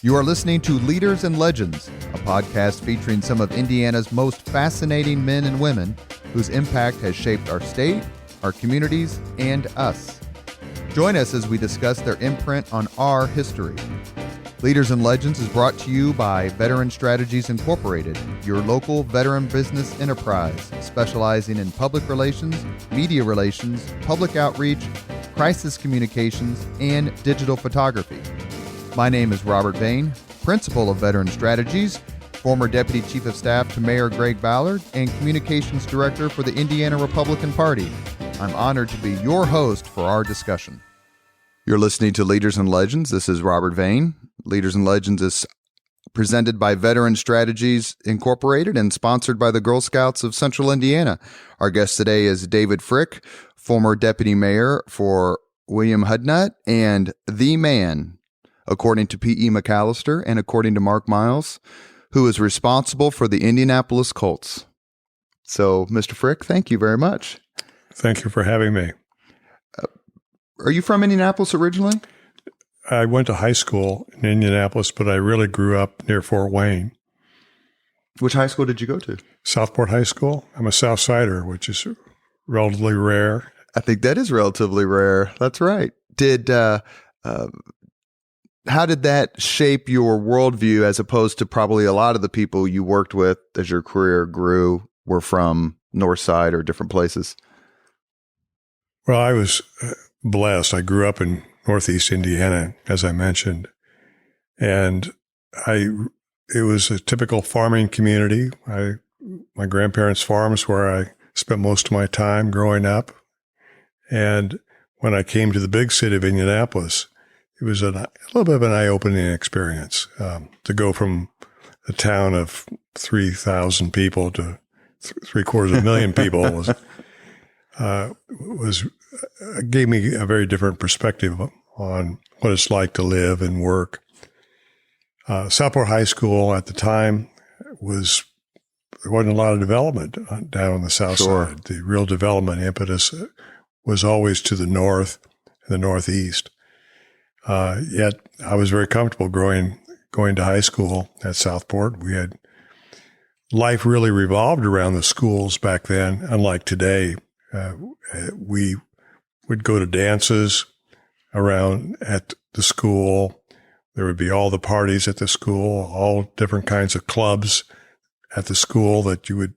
You are listening to Leaders and Legends, a podcast featuring some of Indiana's most fascinating men and women whose impact has shaped our state, our communities, and us. Join us as we discuss their imprint on our history. Leaders and Legends is brought to you by Veteran Strategies Incorporated, your local veteran business enterprise specializing in public relations, media relations, public outreach, crisis communications, and digital photography. My name is Robert Bain, Principal of Veteran Strategies, former Deputy Chief of Staff to Mayor Greg Ballard, and Communications Director for the Indiana Republican Party. I'm honored to be your host for our discussion. You're listening to Leaders and Legends. This is Robert Bain. Leaders and Legends is presented by Veteran Strategies Incorporated and sponsored by the Girl Scouts of Central Indiana. Our guest today is David Frick, former Deputy Mayor for William Hudnut and the man, according to P.E. McAllister and according to Mark Miles, who is responsible for the Indianapolis Colts. So, Mr. Frick, thank you very much. Thank you for having me. Are you from Indianapolis originally? I went to high school in Indianapolis, but I really grew up near Fort Wayne. Which high school did you go to? Southport High School. I'm a South Sider, which is relatively rare. I think that is relatively rare. That's right. How did that shape your worldview as opposed to probably a lot of the people you worked with as your career grew were from North Side or different places? Well, I was blessed. I grew up in Northeast Indiana, as I mentioned, and it was a typical farming community. My grandparents' farms where I spent most of my time growing up. And when I came to the big city of Indianapolis, it was a little bit of an eye-opening experience to go from a town of 3,000 people to 750,000 people gave me a very different perspective on what it's like to live and work. Southport High School at the time there wasn't a lot of development down on the south side. The real development impetus was always to the north and the northeast. Yet I was very comfortable going to high school at Southport. Life really revolved around the schools back then, unlike today. We would go to dances around at the school. There would be all the parties at the school, all different kinds of clubs at the school that you would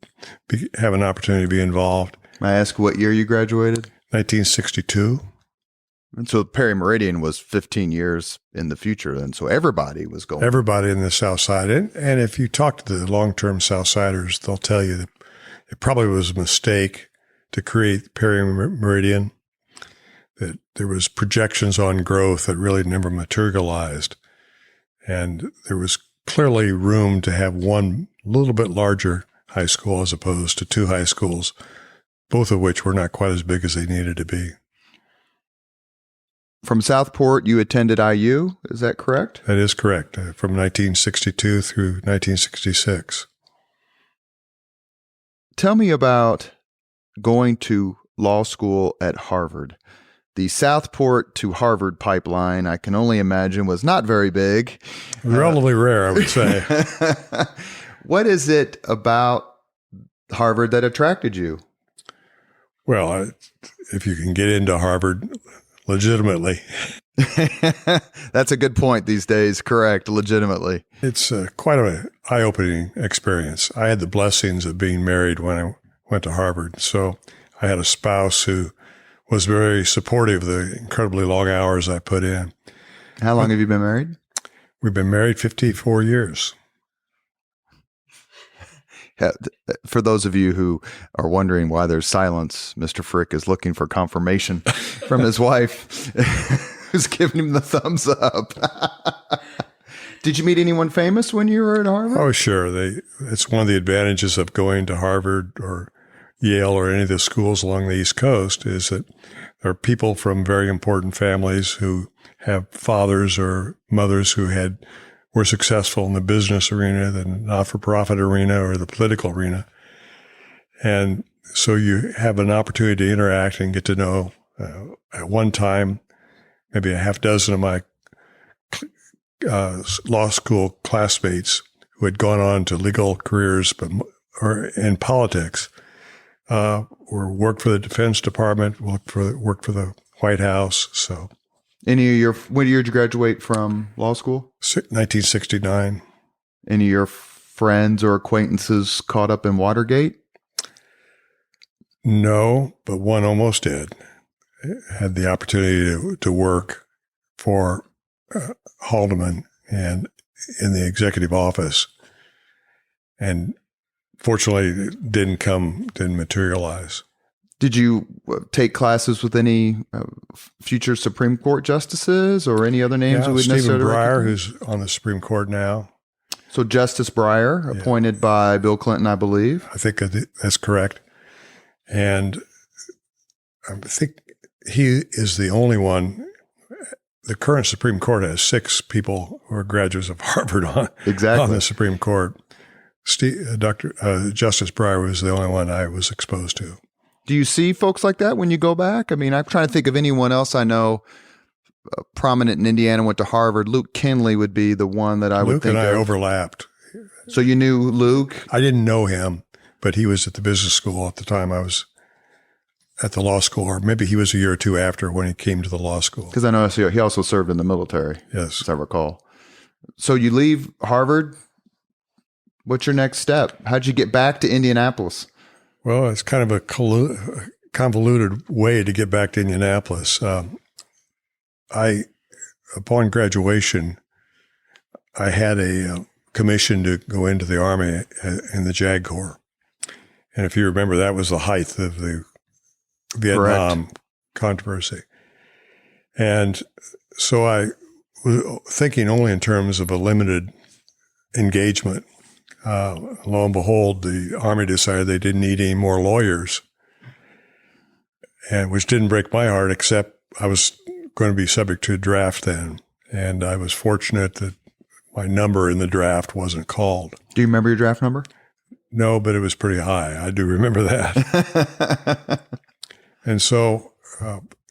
have an opportunity to be involved. May I ask what year you graduated? 1962. And so Perry Meridian was 15 years in the future then, so everybody was going. Everybody in the South Side. And if you talk to the long-term South Siders, they'll tell you that it probably was a mistake to create Perry Meridian, that there was projections on growth that really never materialized. And there was clearly room to have one little bit larger high school as opposed to two high schools, both of which were not quite as big as they needed to be. From Southport, you attended IU, is that correct? That is correct, from 1962 through 1966. Tell me about going to law school at Harvard. The Southport to Harvard pipeline, I can only imagine, was not very big. Relatively rare, I would say. What is it about Harvard that attracted you? Well, if you can get into Harvard legitimately. That's a good point these days. Correct. Legitimately. It's quite an eye-opening experience. I had the blessings of being married when I went to Harvard. So I had a spouse who was very supportive of the incredibly long hours I put in. How long have you been married? We've been married 54 years. For those of you who are wondering why there's silence, Mr. Frick is looking for confirmation from his wife, who's giving him the thumbs up. Did you meet anyone famous when you were at Harvard? Oh, sure. It's one of the advantages of going to Harvard or Yale or any of the schools along the East Coast is that there are people from very important families who have fathers or mothers who were successful in the business arena, the not-for-profit arena, or the political arena. And so you have an opportunity to interact and get to know, at one time, maybe a half dozen of my law school classmates who had gone on to legal careers, or in politics, or worked for the Defense Department, worked for the White House. So, what year did you graduate from law school? 1969. Any of your friends or acquaintances caught up in Watergate? No, but one almost did. Had the opportunity to work for Haldeman and in the executive office, and fortunately it didn't materialize. Did you take classes with any future Supreme Court justices or any other names we would Stephen necessarily Breyer, recognize? who's on the Supreme Court now. So Justice Breyer, appointed by Bill Clinton, I believe. I think that's correct. And I think he is the only one. The current Supreme Court has 6 people who are graduates of Harvard on the Supreme Court. Justice Breyer was the only one I was exposed to. Do you see folks like that when you go back? I mean, I'm trying to think of anyone else I know prominent in Indiana, went to Harvard. Luke Kinley would be the one that I would think of. Luke and I overlapped. So you knew Luke? I didn't know him, but he was at the business school at the time I was at the law school, or maybe he was a year or two after when he came to the law school. Because I know he also served in the military, yes, as I recall. So you leave Harvard. What's your next step? How'd you get back to Indianapolis? Well, it's kind of a convoluted way to get back to Indianapolis. Upon graduation, I had a commission to go into the Army in the JAG Corps. And if you remember, that was the height of the Vietnam controversy. And so I was thinking only in terms of a limited engagement. Lo and behold, the Army decided they didn't need any more lawyers, and which didn't break my heart, except I was going to be subject to a draft then. And I was fortunate that my number in the draft wasn't called. Do you remember your draft number? No, but it was pretty high. I do remember that. And so,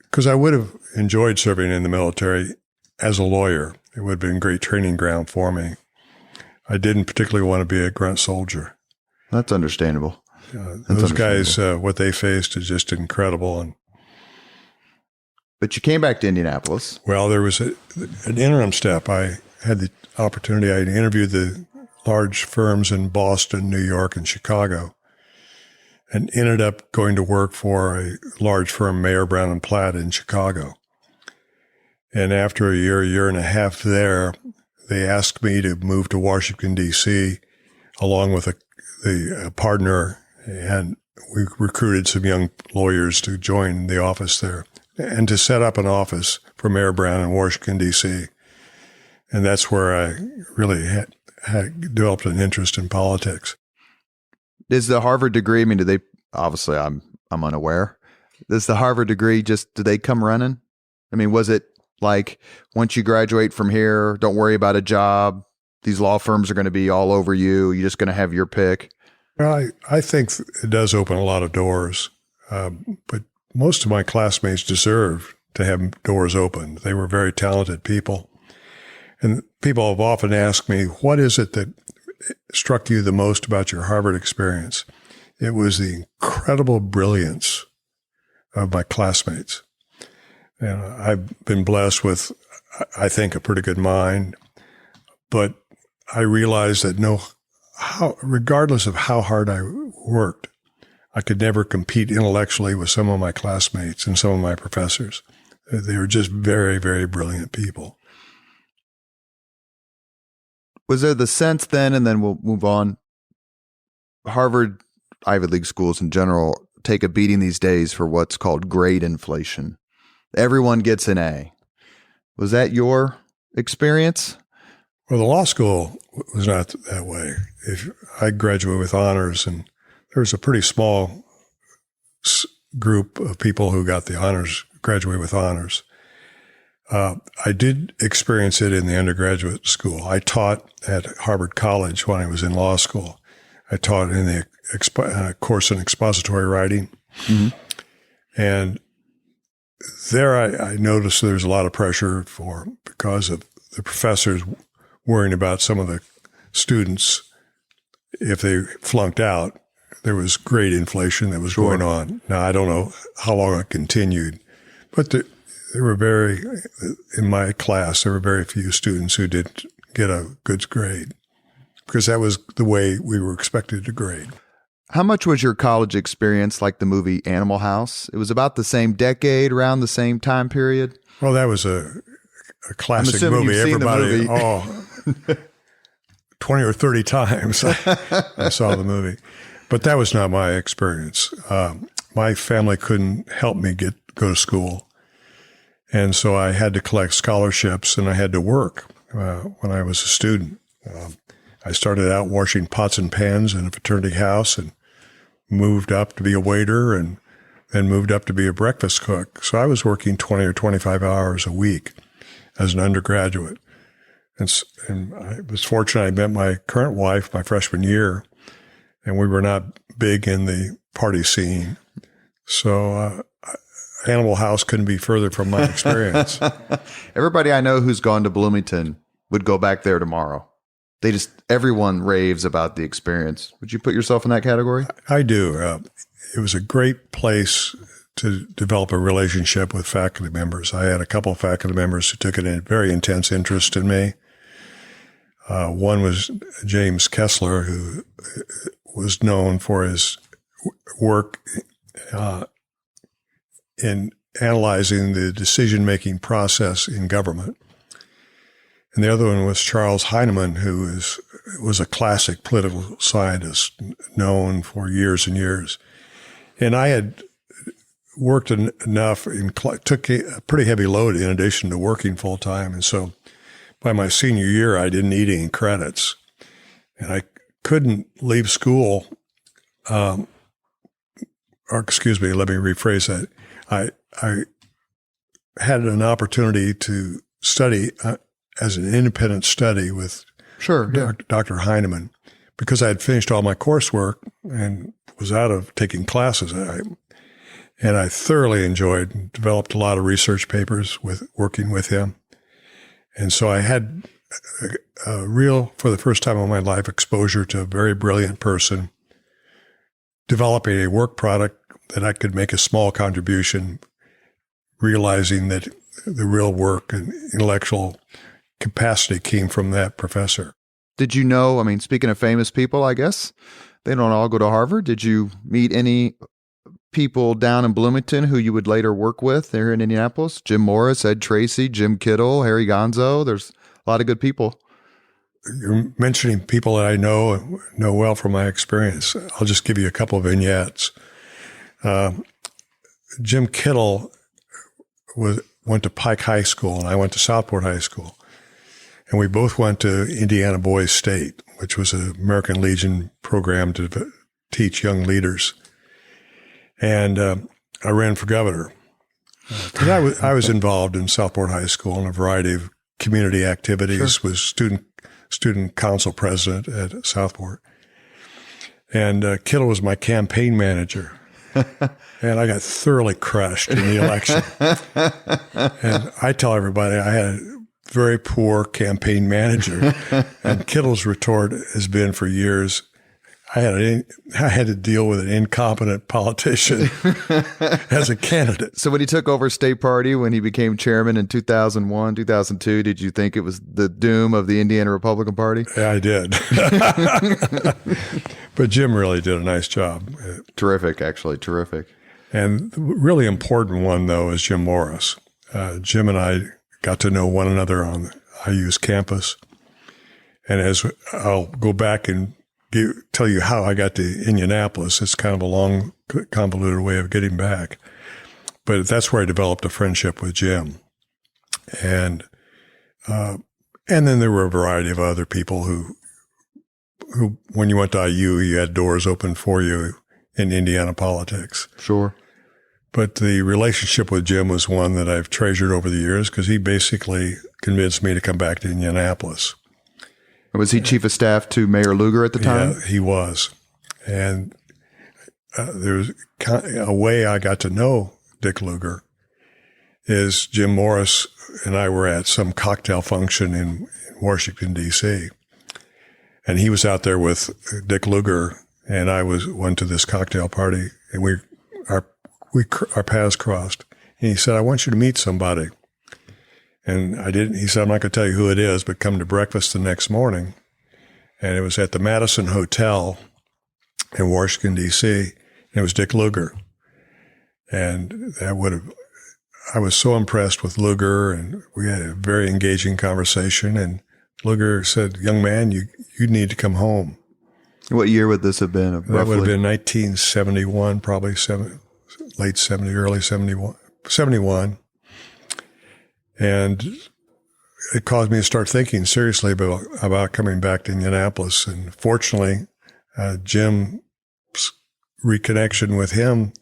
because I would have enjoyed serving in the military as a lawyer, it would have been a great training ground for me. I didn't particularly want to be a grunt soldier. That's understandable. Those guys, what they faced is just incredible. But you came back to Indianapolis. Well, there was an interim step. I had the opportunity. I interviewed the large firms in Boston, New York, and Chicago, and ended up going to work for a large firm, Mayer, Brown and Platt, in Chicago. And after a year and a half there, they asked me to move to Washington, D.C., along with a partner, and we recruited some young lawyers to join the office there and to set up an office for Mayer Brown in Washington, D.C. And that's where I really had developed an interest in politics. Is the Harvard degree, I mean, do they, obviously I'm unaware, does the Harvard degree do they come running? I mean, was it like, once you graduate from here, don't worry about a job, these law firms are going to be all over you, you're just going to have your pick? Well, I think it does open a lot of doors, but most of my classmates deserve to have doors open. They were very talented people. And people have often asked me, what is it that struck you the most about your Harvard experience? It was the incredible brilliance of my classmates. And I've been blessed with, I think, a pretty good mind. But I realized that regardless of how hard I worked, I could never compete intellectually with some of my classmates and some of my professors. They were just very, very brilliant people. Was there the sense then, and then we'll move on, Harvard, Ivy League schools in general, take a beating these days for what's called grade inflation. Everyone gets an A. Was that your experience? Well, the law school was not that way. If I graduated with honors, and there was a pretty small group of people who got the honors, graduate with honors. I did experience it in the undergraduate school. I taught at Harvard College when I was in law school. I taught in the course in expository writing. Mm-hmm. And there I noticed there's a lot of pressure because of the professors worrying about some of the students if they flunked out. There was grade inflation that was going on. Now, I don't know how long it continued, but there were in my class, there were very few students who did get a good grade because that was the way we were expected to grade. How much was your college experience like the movie Animal House? It was about the same decade, around the same time period? Well, that was a classic I'm movie. You've Everybody, seen the movie. 20 or 30 times I saw the movie. But that was not my experience. My family couldn't help me go to school. And so I had to collect scholarships and I had to work when I was a student. I started out washing pots and pans in a fraternity house and moved up to be a waiter and then moved up to be a breakfast cook. So I was working 20 or 25 hours a week as an undergraduate. And I was fortunate I met my current wife my freshman year, and we were not big in the party scene. So Animal House couldn't be further from my experience. Everybody I know who's gone to Bloomington would go back there tomorrow. Everyone raves about the experience. Would you put yourself in that category? I do. It was a great place to develop a relationship with faculty members. I had a couple of faculty members who took a very intense interest in me. One was James Kessler, who was known for his work in analyzing the decision-making process in government. And the other one was Charles Heinemann, who was a classic political scientist known for years and years. And I had worked enough took a pretty heavy load in addition to working full time. And so by my senior year, I didn't need any credits and I couldn't leave school. Or excuse me, let me rephrase that. I had an opportunity to study as an independent study with Dr. Heinemann because I had finished all my coursework and was out of taking classes. And I thoroughly enjoyed and developed a lot of research papers working with him. And so I had a real, for the first time in my life, exposure to a very brilliant person, developing a work product that I could make a small contribution, realizing that the real work and intellectual capacity came from that professor. Did you know, speaking of famous people, I guess, they don't all go to Harvard. Did you meet any people down in Bloomington who you would later work with there in Indianapolis? Jim Morris, Ed Tracy, Jim Kittle, Harry Gonzo. There's a lot of good people. You're mentioning people that I know well from my experience. I'll just give you a couple of vignettes. Jim Kittle went to Pike High School, and I went to Southport High School. And we both went to Indiana Boys State, which was an American Legion program to teach young leaders. And I ran for governor. Because I was involved in Southport High School in a variety of community activities, was student council president at Southport. And Kittle was my campaign manager. And I got thoroughly crushed in the election. And I tell everybody I had a very poor campaign manager. And Kittle's retort has been for years, I had to deal with an incompetent politician as a candidate. So when he took over State Party, when he became chairman in 2001, 2002, did you think it was the doom of the Indiana Republican Party? Yeah, I did. But Jim really did a nice job. Terrific, actually, terrific. And the really important one, though, is Jim Morris. Jim and I got to know one another on the IU's campus. And as I'll go back and tell you how I got to Indianapolis. It's kind of a long, convoluted way of getting back. But that's where I developed a friendship with Jim. And then there were a variety of other people who when you went to IU, you had doors open for you in Indiana politics. Sure. But the relationship with Jim was one that I've treasured over the years because he basically convinced me to come back to Indianapolis. Was he chief of staff to Mayor Lugar at the time? Yeah, he was. And there was a way I got to know Dick Lugar is Jim Morris and I were at some cocktail function in Washington, D.C., and he was out there with Dick Lugar, and I went to this cocktail party, and our paths crossed. And he said, "I want you to meet somebody." And I didn't. He said, "I'm not going to tell you who it is, but come to breakfast the next morning." And it was at the Madison Hotel in Washington, D.C., and it was Dick Lugar. And I was so impressed with Lugar, and we had a very engaging conversation. And Lugar said, "Young man, you need to come home." What year would this have been? That would have been 1971, probably late 70, early 71. And it caused me to start thinking seriously about coming back to Indianapolis. And fortunately, Jim's reconnection with him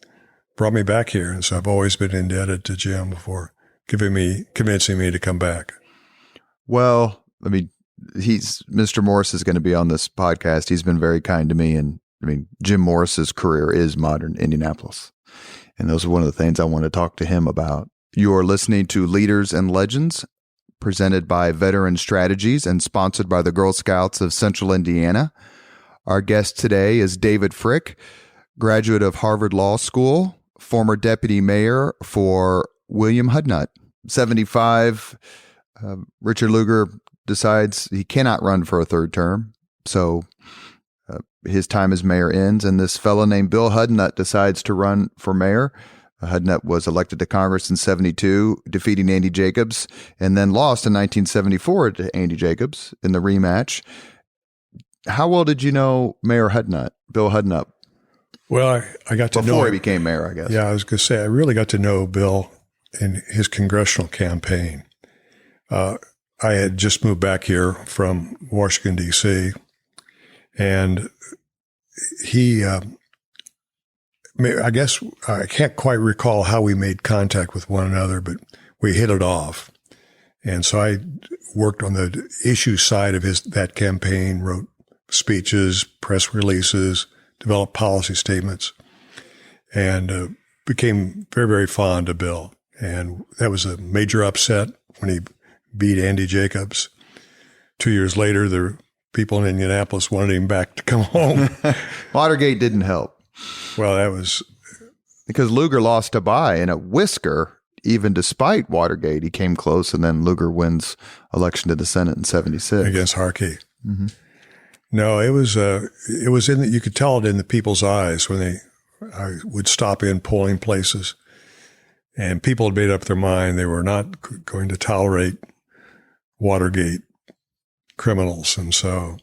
brought me back here. And so I've always been indebted to Jim for convincing me to come back. Well, I mean, Mr. Morris is going to be on this podcast. He's been very kind to me. And I mean, Jim Morris's career is modern Indianapolis. And those are one of the things I want to talk to him about. You're listening to Leaders and Legends, presented by Veteran Strategies and sponsored by the Girl Scouts of Central Indiana. Our guest today is David Frick, graduate of Harvard Law School, former deputy mayor for William Hudnut. 75, Richard Lugar decides he cannot run for a third term, so his time as mayor ends, and this fellow named Bill Hudnut decides to run for mayor. Hudnut was elected to Congress in 72, defeating Andy Jacobs, and then lost in 1974 to Andy Jacobs in the rematch. How well did you know Mayor Hudnut, Bill Hudnut? Well, I got to know him before he became mayor, I guess. Yeah, I was going to say, I really got to know Bill in his congressional campaign. I had just moved back here from Washington, D.C., and he, I guess I can't quite recall how we made contact with one another, but we hit it off. And so I worked on the issue side of that campaign, wrote speeches, press releases, developed policy statements, and became very, very fond of Bill. And that was a major upset when he beat Andy Jacobs. 2 years later, the people in Indianapolis wanted him back to come home. Watergate didn't help. Well, that was because Lugar lost to Bai in a whisker. Even despite Watergate, he came close, and then Lugar wins election to the Senate in 76 against Harkey. Mm-hmm. No, it was you could tell it in the people's eyes when I would stop in polling places, and people had made up their mind they were not going to tolerate Watergate criminals, and so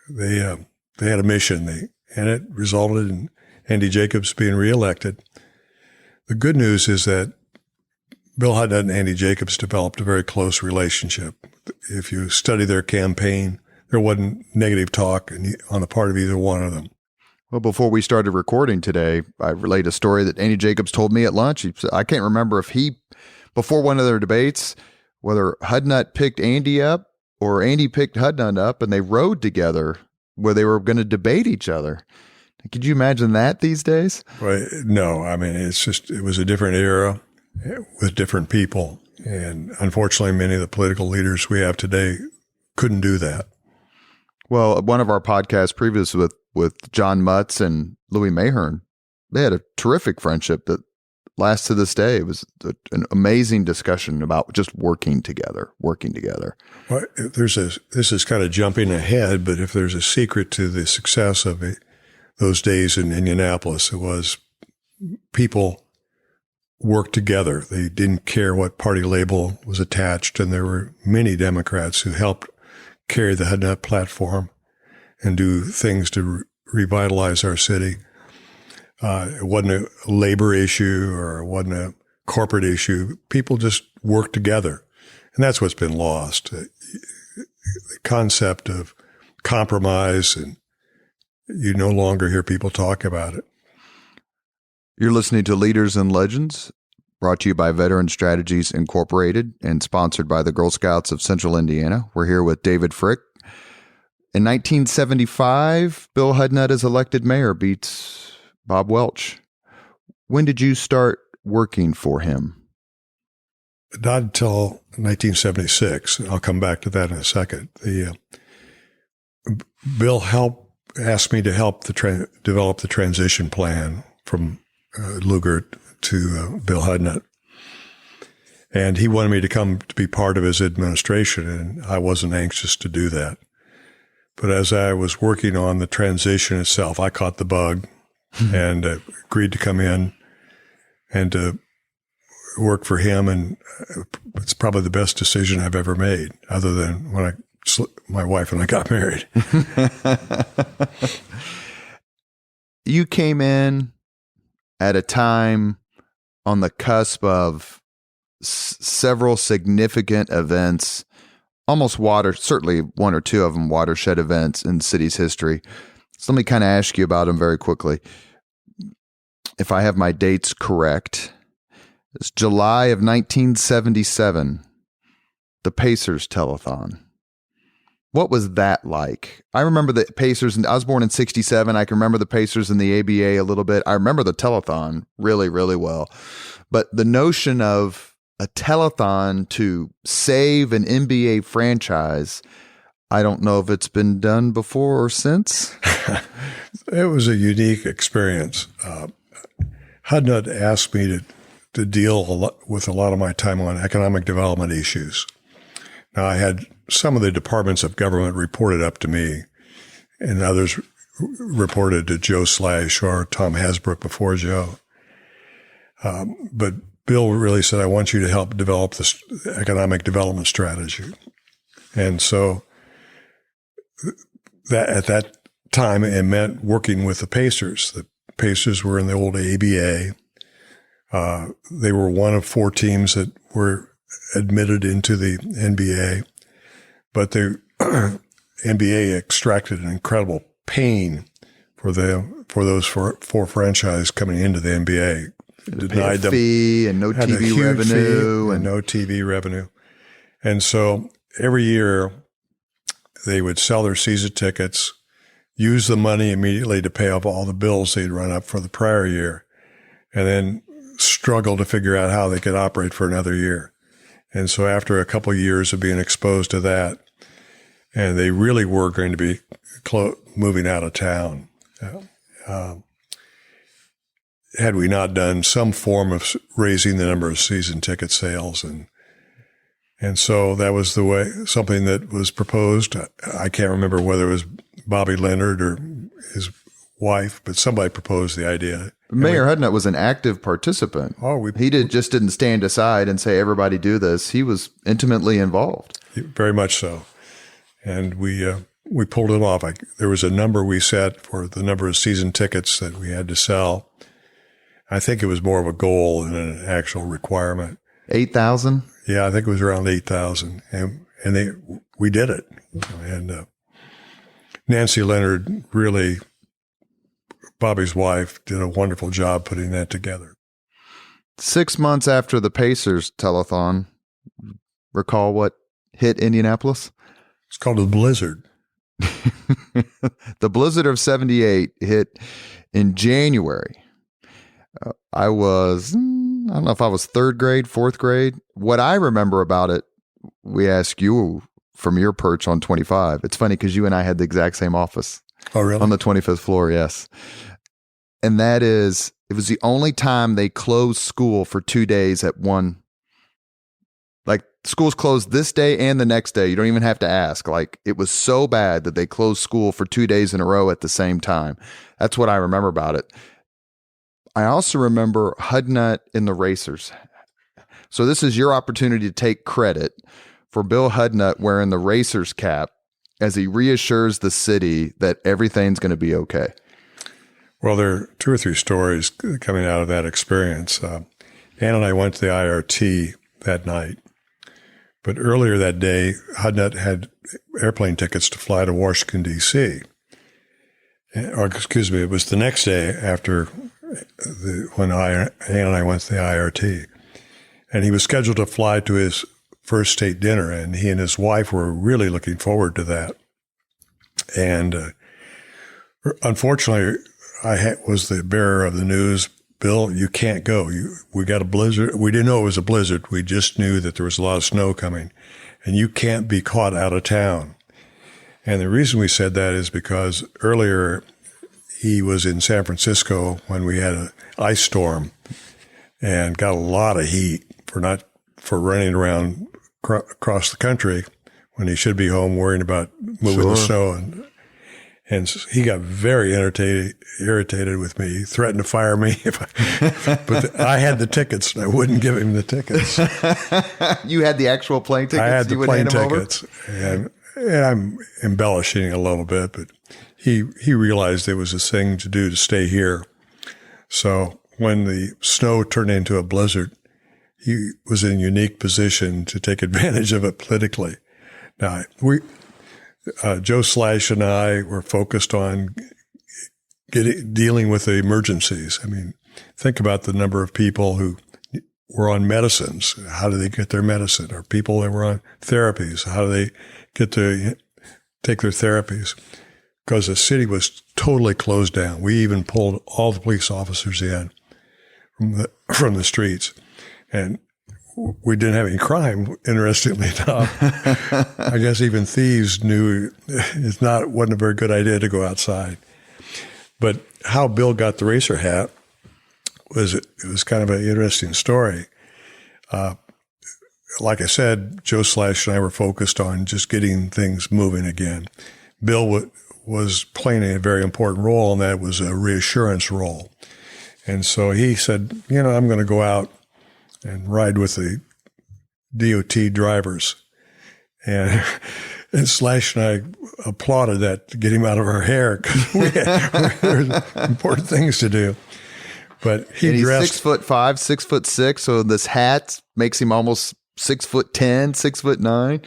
they had a mission. And it resulted in Andy Jacobs being reelected. The good news is that Bill Hudnut and Andy Jacobs developed a very close relationship. If you study their campaign, there wasn't negative talk on the part of either one of them. Well, before we started recording today, I relayed a story that Andy Jacobs told me at lunch. He said, I can't remember if before one of their debates, whether Hudnut picked Andy up or Andy picked Hudnut up, and they rode together where they were going to debate each other. Could you imagine that these days? Well, no. I mean, it was a different era with different people. And unfortunately, many of the political leaders we have today couldn't do that. Well, one of our podcasts previous with John Mutz and Louis Mahern, they had a terrific friendship that lasts to this day. It was an amazing discussion about just working together. Well, this is kind of jumping ahead, but if there's a secret to the success of those days in Indianapolis, it was people worked together. They didn't care what party label was attached, and there were many Democrats who helped carry the Hudnut platform and do things to revitalize our city. It wasn't a labor issue or it wasn't a corporate issue. People just worked together. And that's what's been lost. The concept of compromise, and you no longer hear people talk about it. You're listening to Leaders and Legends, brought to you by Veteran Strategies Incorporated and sponsored by the Girl Scouts of Central Indiana. We're here with David Frick. In 1975, Bill Hudnut is elected mayor, beats Bob Welch. When did you start working for him? not until 1976. I'll come back to that in a second. Bill asked me to help develop the transition plan from Luger to Bill Hudnut. And he wanted me to come to be part of his administration, and I wasn't anxious to do that. But as I was working on the transition itself, I caught the bug and agreed to come in and to work for him. And it's probably the best decision I've ever made, other than when my wife and I got married. You came in at a time on the cusp of several significant events, certainly one or two of them watershed events in the city's history. So let me kind of ask you about them very quickly. If I have my dates correct, it's July of 1977, the Pacers telethon. What was that like? I remember the Pacers, and I was born in 67. I can remember the Pacers and the ABA a little bit. I remember the telethon really, really well. But the notion of a telethon to save an NBA franchise, I don't know if it's been done before or since. It was a unique experience. Hudnut asked me to deal with a lot of my time on economic development issues. Now, I had some of the departments of government reported up to me, and others reported to Joe Slash or Tom Hasbrook before Joe. But Bill really said, I want you to help develop this economic development strategy. And so that at that time, it meant working with the Pacers. The Pacers were in the old ABA. They were one of 4 teams that were admitted into the NBA, but the NBA extracted an incredible pain for those four franchises coming into the NBA. Denied them fee and no TV revenue and no TV revenue. And so every year they would sell their season tickets, use the money immediately to pay off all the bills they'd run up for the prior year, and then struggle to figure out how they could operate for another year. And so after a couple of years of being exposed to that, and they really were going to be moving out of town, had we not done some form of raising the number of season ticket sales. And so that was the way, something that was proposed. I can't remember whether it was Bobby Leonard or his wife, but somebody proposed the idea. Mayor Hudnut was an active participant. He just didn't stand aside and say, everybody do this. He was intimately involved. Very much so. And we pulled it off. There was a number we set for the number of season tickets that we had to sell. I think it was more of a goal than an actual requirement. 8,000? Yeah, I think it was around 8,000. And we did it. And Nancy Leonard really, Bobby's wife, did a wonderful job putting that together. 6 months after the Pacers telethon, recall what hit Indianapolis? It's called the Blizzard. The Blizzard of 78 hit in January. I don't know if I was 3rd grade, 4th grade. What I remember about it, we ask you from your perch on 25. It's funny because you and I had the exact same office. Oh, really? On the 25th floor, yes. And that is, it was the only time they closed school for 2 days at one. Like, school's closed this day and the next day. You don't even have to ask. Like, it was so bad that they closed school for 2 days in a row at the same time. That's what I remember about it. I also remember Hudnut in the Racers. So this is your opportunity to take credit for Bill Hudnut wearing the Racers cap as he reassures the city that everything's going to be okay. Well, there are 2 or 3 stories coming out of that experience. Ann and I went to the IRT that night. But earlier that day, Hudnut had airplane tickets to fly to Washington, D.C. Or, excuse me, it was the next day after when Ann and I went to the IRT. And he was scheduled to fly to his first state dinner, and he and his wife were really looking forward to that. And unfortunately, I was the bearer of the news Bill, you can't go. We got a blizzard. We didn't know it was a blizzard. We just knew that there was a lot of snow coming, and you can't be caught out of town. And the reason we said that is because earlier he was in San Francisco when we had an ice storm and got a lot of heat for running around across the country when he should be home worrying about moving the snow. And he got very irritated with me. He threatened to fire me but I had the tickets and I wouldn't give him the tickets. You had the actual plane tickets? I had the plane tickets. And I'm embellishing a little bit, but he realized it was a thing to do to stay here. So when the snow turned into a blizzard, he was in a unique position to take advantage of it politically. Now, Joe Slash and I were focused on dealing with the emergencies. I mean, think about the number of people who were on medicines. How do they get their medicine? Or people that were on therapies. How do they take their therapies? Because the city was totally closed down. We even pulled all the police officers in from the streets. And we didn't have any crime, interestingly enough. I guess even thieves knew wasn't a very good idea to go outside. But how Bill got the racer hat it was kind of an interesting story. Like I said, Joe Slash and I were focused on just getting things moving again. Bill was playing a very important role, and that was a reassurance role. And so he said, I'm going to go out and ride with the DOT drivers. And Slash and I applauded that to get him out of our hair because there were important things to do. But he's dressed 6'5", 6'6", so this hat makes him almost 6'10", 6'9".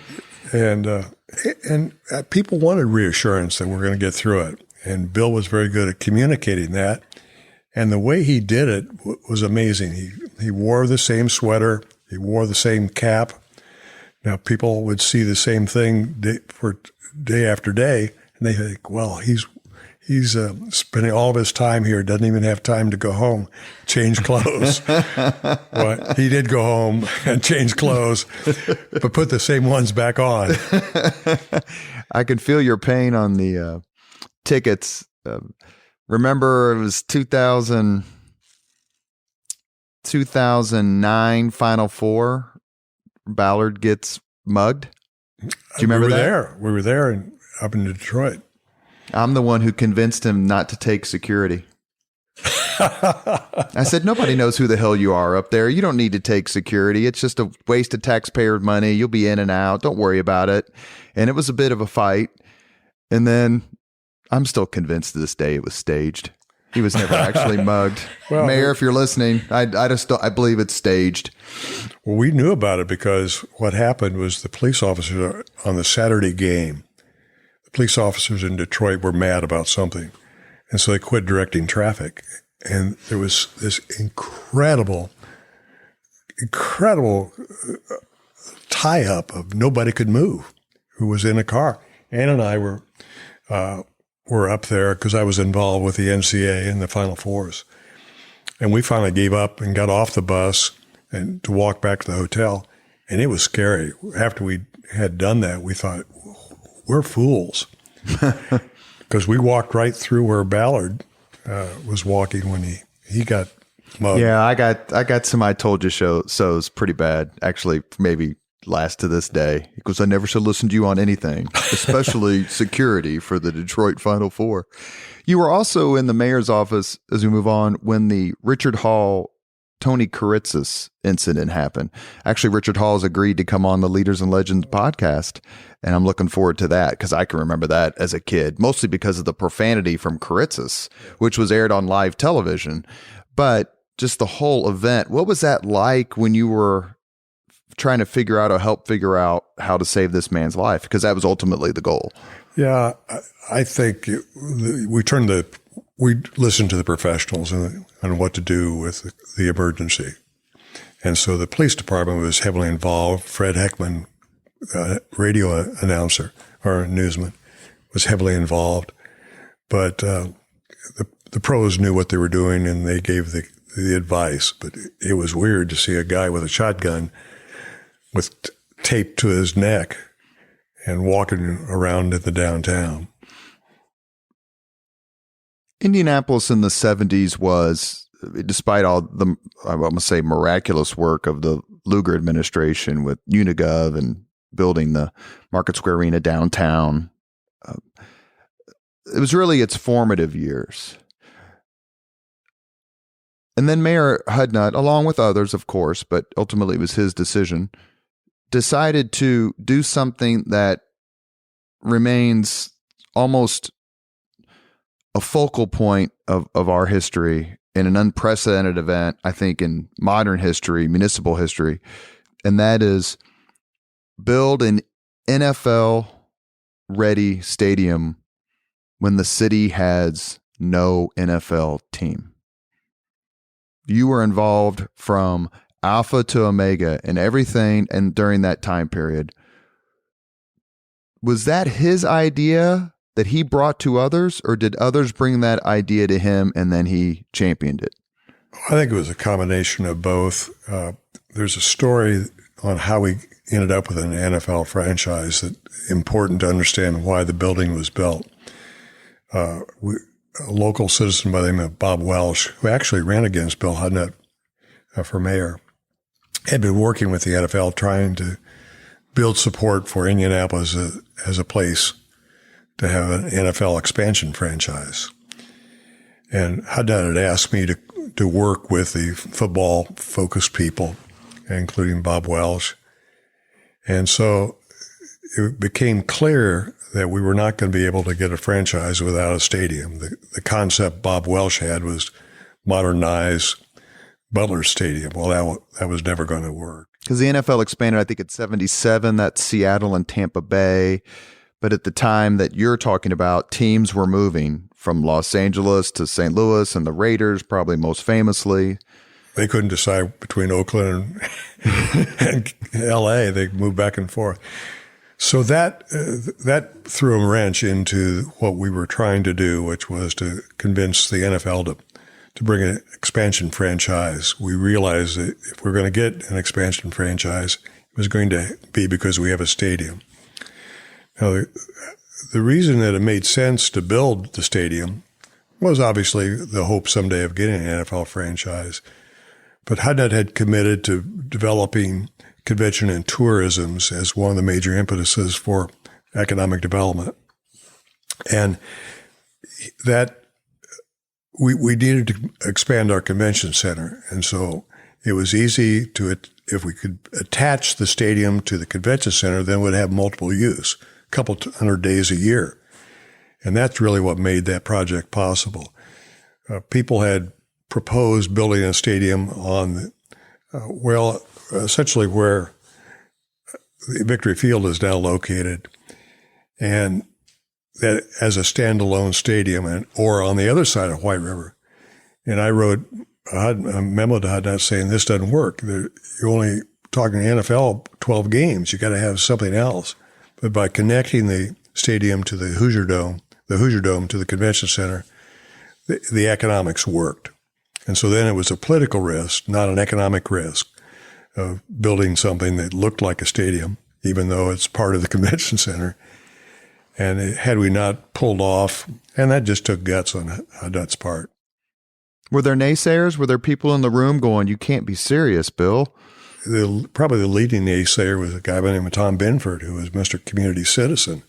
And people wanted reassurance that we're going to get through it. And Bill was very good at communicating that. And the way he did it was amazing. He wore the same sweater. He wore the same cap. Now, people would see the same thing day after day, and they think, well, he's spending all of his time here, doesn't even have time to go home, change clothes. But he did go home and change clothes, but put the same ones back on. I could feel your pain on the tickets. Remember, it was 2009 Final Four. Ballard gets mugged. Do you remember that? We were there up in Detroit. I'm the one who convinced him not to take security. I said, nobody knows who the hell you are up there. You don't need to take security. It's just a waste of taxpayer money. You'll be in and out. Don't worry about it. And it was a bit of a fight. And then I'm still convinced to this day it was staged. He was never actually mugged. Well, Mayor, if you're listening, I believe it's staged. Well, we knew about it because what happened was the police officers on the Saturday game, the police officers in Detroit were mad about something. And so they quit directing traffic. And there was this incredible tie-up of nobody could move who was in a car. Ann and I were up there because I was involved with the NCAA in the Final Fours. And we finally gave up and got off the bus and to walk back to the hotel. And it was scary. After we had done that, we thought, we're fools. Because we walked right through where Ballard was walking when he got mugged. Yeah, I got some I told you so's pretty bad. Actually, maybe last to this day, because I never should listen to you on anything, especially security for the Detroit Final Four. You were also in the mayor's office, as we move on, when the Richard Hall, Tony Kiritsis incident happened. Actually, Richard Hall has agreed to come on the Leaders and Legends podcast, and I'm looking forward to that because I can remember that as a kid, mostly because of the profanity from Kiritsis, which was aired on live television. But just the whole event, what was that like when you were trying to figure out or help figure out how to save this man's life? Because that was ultimately the goal. Yeah, I think we listened to the professionals on what to do with the emergency. And so the police department was heavily involved. Fred Heckman, radio announcer or newsman, was heavily involved. But the pros knew what they were doing, and they gave the the advice, but it was weird to see a guy with a shotgun with tape to his neck and walking around in the downtown. Indianapolis in the 70s was, despite all the, I want to say, miraculous work of the Lugar administration with Unigov and building the Market Square Arena downtown, it was really its formative years. And then Mayor Hudnut, along with others, of course, but ultimately it was his decision, decided to do something that remains almost a focal point of our history in an unprecedented event, I think, in modern history, municipal history, and that is build an NFL-ready stadium when the city has no NFL team. You were involved from alpha to omega and everything, and during that time period. Was that his idea that he brought to others, or did others bring that idea to him and then he championed it? I think it was a combination of both. There's a story on how we ended up with an NFL franchise that's important to understand why the building was built. A local citizen by the name of Bob Welsh, who actually ran against Bill Hudnut for mayor, had been working with the NFL trying to build support for Indianapolis as a place to have an NFL expansion franchise. And Hudnut had asked me to work with the football-focused people, including Bob Welsh. And so it became clear that we were not going to be able to get a franchise without a stadium. The concept Bob Welsh had was modernize Butler Stadium. Well, that was never going to work. Because the NFL expanded, I think, at 77, that's Seattle and Tampa Bay. But at the time that you're talking about, teams were moving from Los Angeles to St. Louis, and the Raiders, probably most famously. They couldn't decide between Oakland and L.A. They moved back and forth. So that threw a wrench into what we were trying to do, which was to convince the NFL to bring an expansion franchise. We realized that if we're going to get an expansion franchise, it was going to be because we have a stadium. Now, the reason that it made sense to build the stadium was obviously the hope someday of getting an NFL franchise. But Hudnut had committed to developing convention and tourism as one of the major impetuses for economic development. And that we needed to expand our convention center. And so it was easy to, if we could attach the stadium to the convention center, then we'd have multiple use, a couple hundred days a year. And that's really what made that project possible. People had proposed building a stadium on, essentially where the Victory Field is now located, and that as a standalone stadium, or on the other side of White River. And I wrote a memo to Hudnut saying this doesn't work. You're only talking NFL 12 games. You got to have something else. But by connecting the stadium to the Hoosier Dome to the convention center, the economics worked. And so then it was a political risk, not an economic risk, of building something that looked like a stadium, even though it's part of the convention center. And had we not pulled off, and that just took guts on Hudnut's part. Were there naysayers? Were there people in the room going, "You can't be serious, Bill"? Probably the leading naysayer was a guy by the name of Tom Binford, who was Mr. Community Citizen.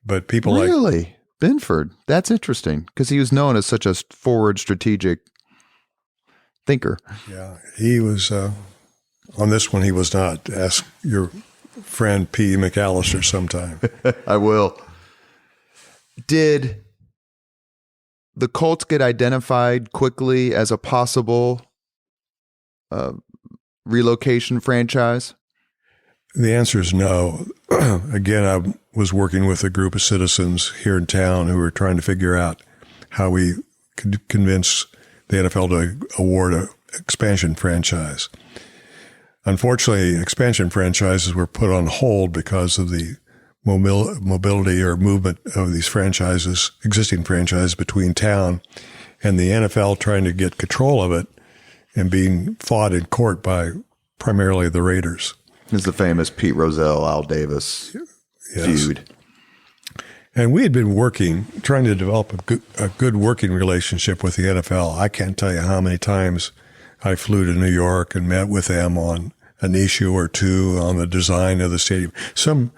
But people Really? Binford? That's interesting, because he was known as such a forward, strategic thinker. Yeah, he was, on this one he was not. Ask your friend P. McAllister sometime. I will. Did the Colts get identified quickly as a possible relocation franchise? The answer is no. Again, I was working with a group of citizens here in town who were trying to figure out how we could convince the NFL to award an expansion franchise. Unfortunately, expansion franchises were put on hold because of the mobility or movement of these franchises, existing franchises between town and the NFL trying to get control of it and being fought in court by primarily the Raiders. It's the famous Pete Rozelle, Al Davis feud. And we had been trying to develop a good working relationship with the NFL. I can't tell you how many times I flew to New York and met with them on an issue or two on the design of the stadium. Some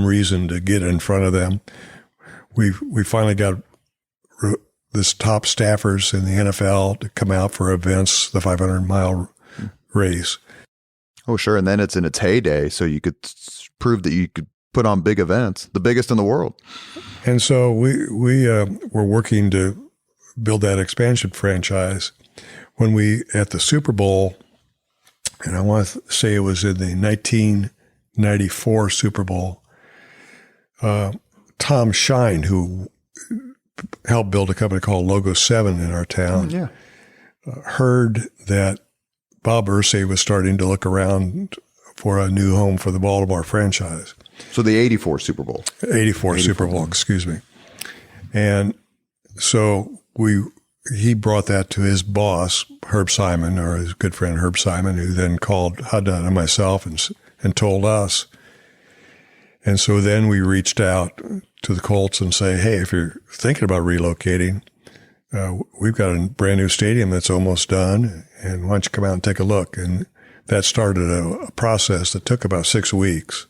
reason to get in front of them. We finally got this top staffers in the NFL to come out for events, the 500-mile race. Oh, sure. And then it's in its heyday, so you could prove that you could put on big events, the biggest in the world. And so we were working to build that expansion franchise. When we, at the Super Bowl, and I want to say it was in the 1994 Super Bowl, Tom Shine, who helped build a company called Logo 7 in our town, heard that Bob Irsay was starting to look around for a new home for the Baltimore franchise. So the 84 Super Bowl. 84 Super Bowl, excuse me. And so he brought that to his boss, Herb Simon, or his good friend Herb Simon, who then called Hudnut and myself and told us. And so then we reached out to the Colts and say, hey, if you're thinking about relocating, we've got a brand new stadium that's almost done, and why don't you come out and take a look? And that started a process that took about 6 weeks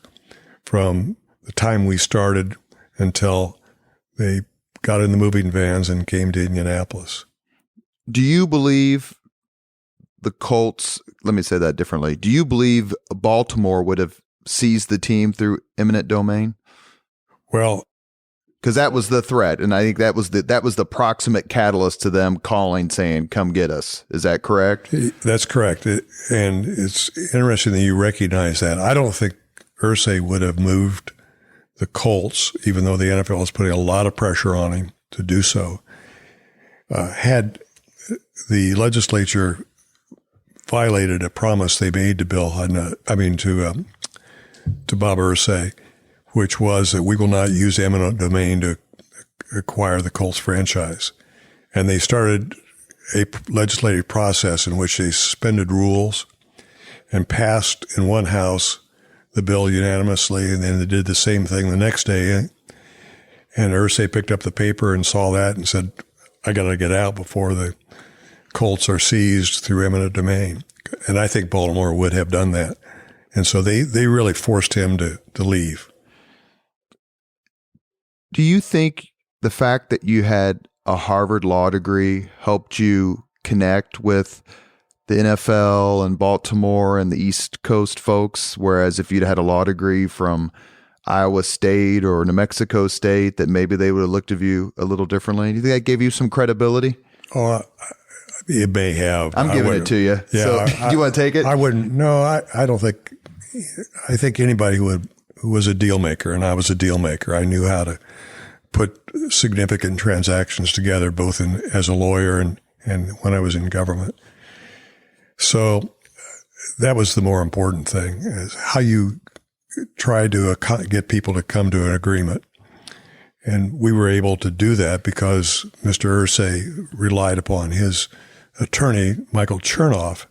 from the time we started until they got in the moving vans and came to Indianapolis. Do you believe the Colts, let me say that differently, do you believe Baltimore would have seized the team through eminent domain? Well, because that was the threat, and I think that was the proximate catalyst to them calling, saying, come get us. Is that correct? That's correct. And it's interesting that you recognize that. I don't think Irsay would have moved the Colts, even though the NFL was putting a lot of pressure on him to do so. Had the legislature violated a promise they made to Bill Hudnut, to Bob Irsay, which was that we will not use eminent domain to acquire the Colts franchise. And they started a legislative process in which they suspended rules and passed in one house the bill unanimously, and then they did the same thing the next day. And Irsay picked up the paper and saw that and said, I got to get out before the Colts are seized through eminent domain. And I think Baltimore would have done that. And so they really forced him to leave. Do you think the fact that you had a Harvard law degree helped you connect with the NFL and Baltimore and the East Coast folks, whereas if you'd had a law degree from Iowa State or New Mexico State, that maybe they would have looked at you a little differently? Do you think that gave you some credibility? Oh, it may have. I'm giving it to you. Yeah, so, do you want to take it? I wouldn't. No, I don't think. I think anybody who was a deal maker, and I was a deal maker, I knew how to put significant transactions together, both as a lawyer and when I was in government. So that was the more important thing, is how you try to get people to come to an agreement. And we were able to do that because Mr. Irsay relied upon his attorney, Michael Chernoff,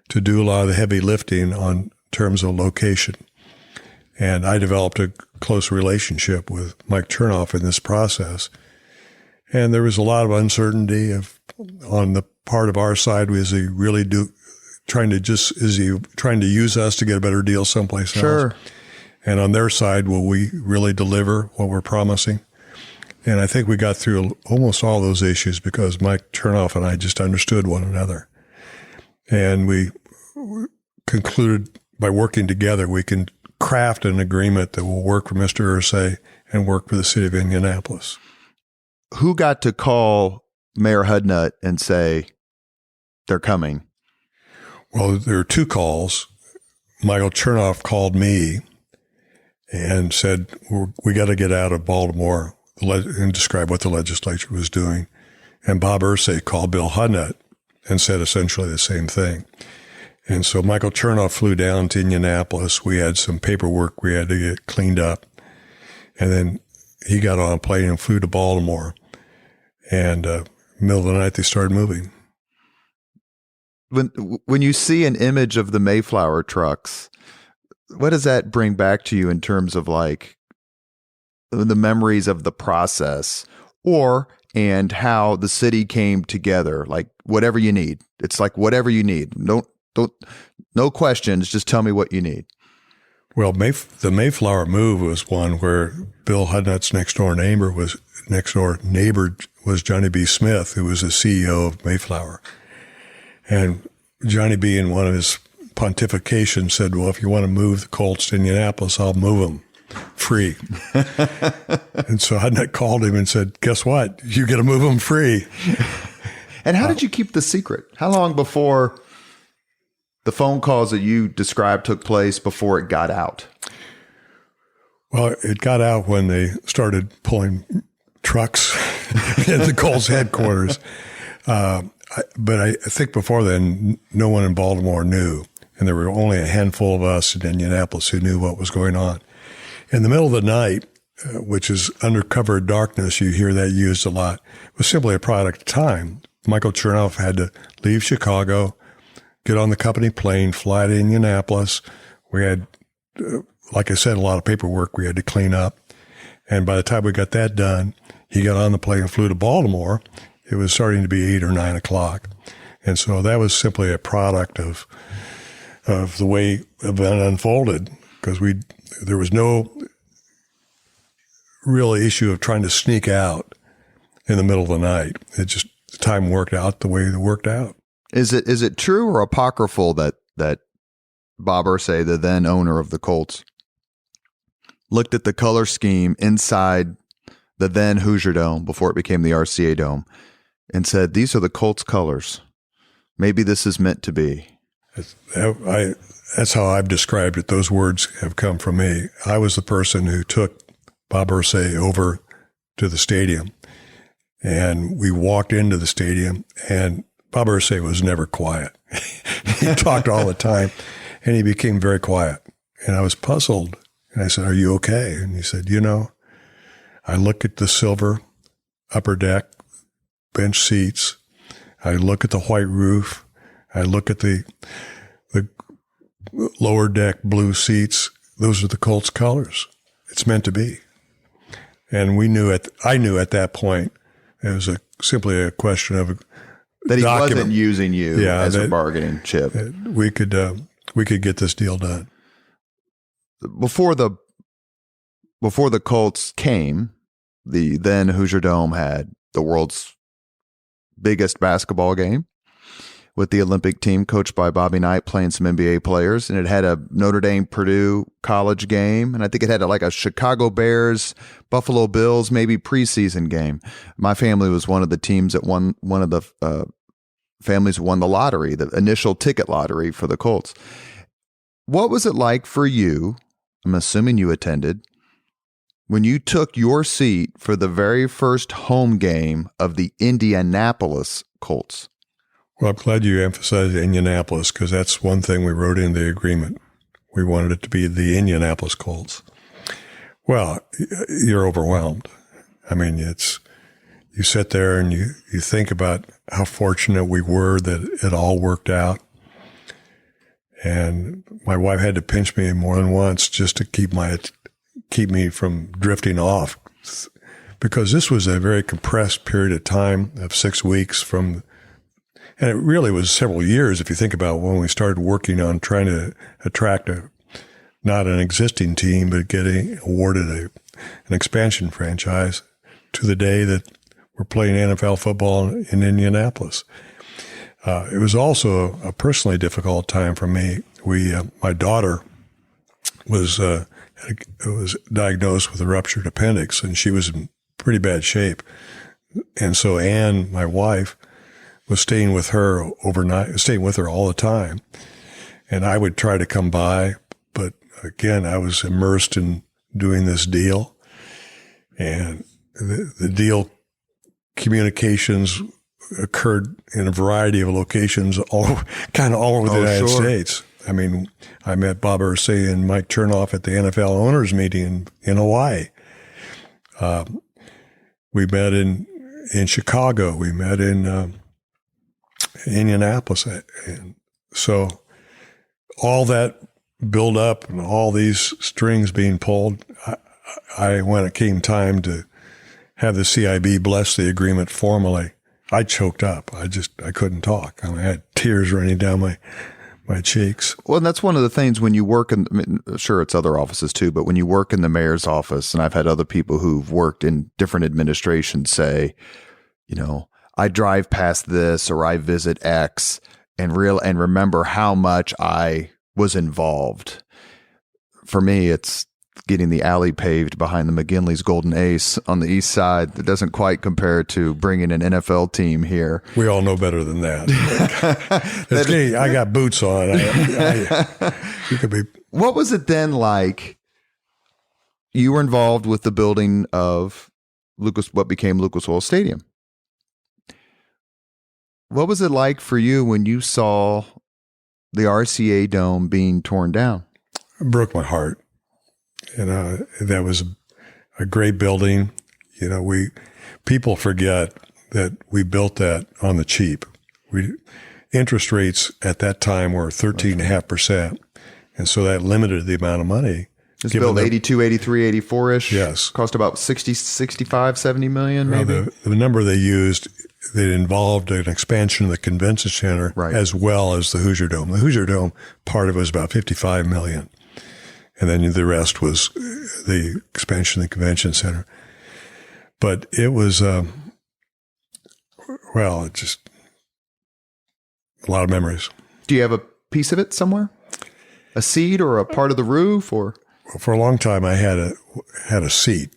to do a lot of the heavy lifting on terms of location. And I developed a close relationship with Mike Chernoff in this process. And there was a lot of uncertainty on the part of our side. Is he really trying to use us to get a better deal someplace else? Sure. And on their side, will we really deliver what we're promising? And I think we got through almost all those issues because Mike Chernoff and I just understood one another. And we concluded by working together, we can craft an agreement that will work for Mr. Irsay and work for the city of Indianapolis. Who got to call Mayor Hudnut and say, they're coming? Well, there were two calls. Michael Chernoff called me and said, we got to get out of Baltimore, and describe what the legislature was doing. And Bob Irsay called Bill Hudnut and said essentially the same thing. And so Michael Chernoff flew down to Indianapolis. We had some paperwork we had to get cleaned up. And then he got on a plane and flew to Baltimore. And Middle of the night, they started moving. When you see an image of the Mayflower trucks, what does that bring back to you in terms of like the memories of the process and how the city came together? Like whatever you need. It's like whatever you need. No questions. Just tell me what you need. Well, the Mayflower move was one where Bill Hudnut's next door neighbor was Johnny B. Smith, who was the CEO of Mayflower. And Johnny B. in one of his pontifications said, well, if you want to move the Colts to Indianapolis, I'll move them free. And so Hudnut called him and said, guess what? You got to move them free. And how did you keep the secret? How long before the phone calls that you described took place before it got out? Well, it got out when they started pulling trucks at the Colts headquarters. But I think before then, no one in Baltimore knew. And there were only a handful of us in Indianapolis who knew what was going on. In the middle of the night, which is undercover darkness, you hear that used a lot, was simply a product of time. Michael Chernoff had to leave Chicago, get on the company plane, fly to Indianapolis. We had, like I said, a lot of paperwork we had to clean up. And by the time we got that done, he got on the plane and flew to Baltimore. It was starting to be 8 or 9 o'clock. And so that was simply a product of the way event unfolded, because there was no real issue of trying to sneak out in the middle of the night. It just, the time worked out the way it worked out. Is it true or apocryphal that Bob Irsay, the then owner of the Colts, looked at the color scheme inside the then Hoosier Dome before it became the RCA Dome and said, these are the Colts colors. Maybe this is meant to be. That's how I've described it. Those words have come from me. I was the person who took Bob Irsay over to the stadium, and we walked into the stadium, and Bob Irsay was never quiet. He talked all the time, and he became very quiet. And I was puzzled. And I said, are you okay? And he said, I look at the silver upper deck bench seats. I look at the white roof. I look at the lower deck blue seats. Those are the Colts colors. It's meant to be. And I knew at that point it was simply a question of that he wasn't using you as a bargaining chip. We could get this deal done. Before the Colts came, the then Hoosier Dome had the world's biggest basketball game with the Olympic team coached by Bobby Knight playing some NBA players. And it had a Notre Dame Purdue college game. And I think it had like a Chicago Bears, Buffalo Bills, maybe preseason game. My family was one of the teams that won, one of the families who won the lottery, the initial ticket lottery for the Colts. What was it like for you? I'm assuming you attended, when you took your seat for the very first home game of the Indianapolis Colts? Well, I'm glad you emphasized Indianapolis, because that's one thing we wrote in the agreement. We wanted it to be the Indianapolis Colts. Well, you're overwhelmed. I mean, you sit there and you think about how fortunate we were that it all worked out. And my wife had to pinch me more than once just to keep me from drifting off, because this was a very compressed period of time of 6 weeks and it really was several years if you think about when we started working on trying to attract not an existing team, but getting awarded an expansion franchise to the day that we're playing NFL football in Indianapolis. It was also a personally difficult time for me. My daughter was diagnosed with a ruptured appendix, and she was in pretty bad shape. And so Ann, my wife, was staying with her overnight, staying with her all the time. And I would try to come by, but again, I was immersed in doing this deal. And the deal communications occurred in a variety of locations, all over the United States. I mean, I met Bob Irsay and Mike Chernoff at the NFL owners meeting in Hawaii. We met in in Chicago. We met in Indianapolis. And so all that build up and all these strings being pulled, when it came time to have the CIB bless the agreement formally, I choked up. I couldn't talk. I had tears running down my cheeks. Well, and that's one of the things when you work in, sure, it's other offices too, but when you work in the mayor's office, and I've had other people who've worked in different administrations say, I drive past this or I visit X and remember how much I was involved. For me, it's getting the alley paved behind the McGinley's Golden Ace on the east side. That doesn't quite compare to bringing an NFL team here. We all know better than that. I got boots on. You could be. What was it then like? You were involved with the building of what became Lucas Oil Stadium. What was it like for you when you saw the RCA Dome being torn down? It broke my heart. That was a great building. People forget that we built that on the cheap. Interest rates at that time were 13.5%. And so that limited the amount of money. It's built 82, 83, 84-ish. Yes. Cost about 60, 65, 70 million maybe. The number they used, that involved an expansion of the convention center as well as the Hoosier Dome. The Hoosier Dome, part of it was about $55 million. And then the rest was the expansion of the convention center. But it was, just a lot of memories. Do you have a piece of it somewhere? A seat or a part of the roof or? For a long time, I had a seat,